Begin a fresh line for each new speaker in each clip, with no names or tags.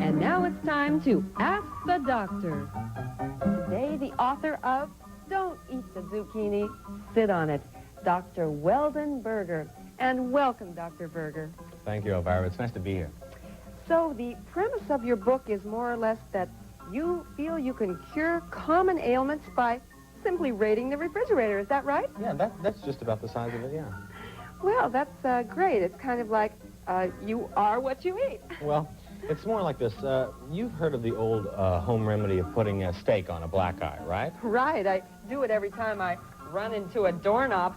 And now it's time to Ask the Doctor. Today, the author of Don't Eat the Zucchini, Sit on It, Dr. Weldon Berger. And welcome, Dr. Berger.
Thank you, Elvira. It's nice to be here.
So the premise of your book is more or less that you feel you can cure common ailments by simply raiding the refrigerator. Is that right?
Yeah, that's just about the size of it, yeah.
Well, that's great. It's kind of like you are what you eat.
Well, it's more like this. You've heard of the old home remedy of putting a steak on a black eye, right?
Right. I do it every time I run into a doorknob.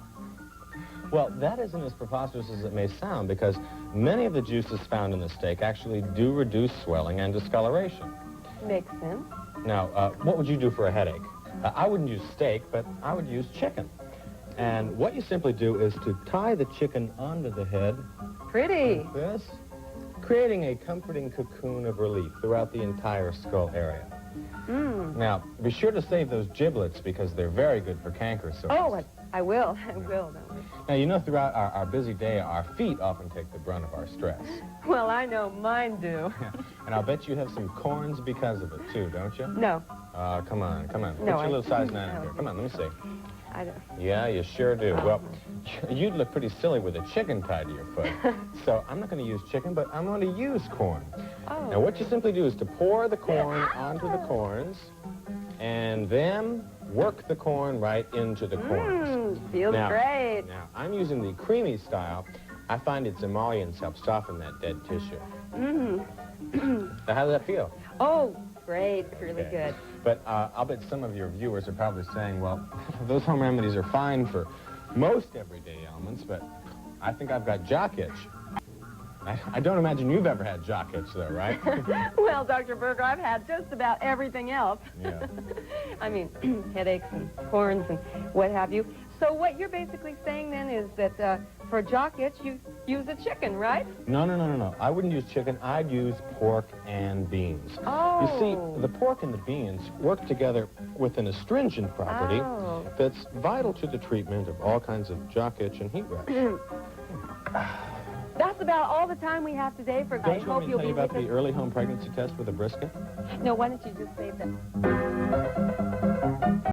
Well, that isn't as preposterous as it may sound, because many of the juices found in the steak actually do reduce swelling and discoloration.
Makes sense.
Now, what would you do for a headache? I wouldn't use steak, but I would use chicken. And what you simply do is to tie the chicken onto the head.
Pretty.
Like this, creating a comforting cocoon of relief throughout the entire skull area. Now, be sure to save those giblets because they're very good for canker sores.
Oh, I will. I will.
Now, you know, throughout our busy day, our feet often take the brunt of our stress.
Well, I know mine do.
And I'll bet you have some corns because of it, too, don't you?
No.
Come on.
No,
Put your little size 9 up here. Come on, let me see.
I don't.
Yeah, you sure do. Well, you'd look pretty silly with a chicken tied to your foot. So I'm not going to use chicken, but I'm going to use corn.
Oh.
Now, what you simply do is to pour the corn onto the corns, and then work the corn right into the corns.
Feels great.
Now, I'm using the creamy style. I find its emollients help soften that dead tissue. Now, how does that feel?
Oh, great. Really
Okay.
good.
But I'll bet some of your viewers are probably saying, well, those home remedies are fine for most everyday ailments, but I think I've got jock itch. I don't imagine you've ever had jock itch, though, right?
Well, Dr. Berger, I've had just about everything else.
Yeah.
I mean, headaches and corns and what have you. So what you're basically saying, then, is that for jock itch, you use a chicken, right?
No. I wouldn't use chicken. I'd use pork and beans.
Oh.
You see, the pork and the beans work together with an astringent property that's vital to the treatment of all kinds of jock itch and heat rash.
That's about all the time we have today for
Don't you want me to tell you about the early home pregnancy test with a brisket?
No, why don't you just save that?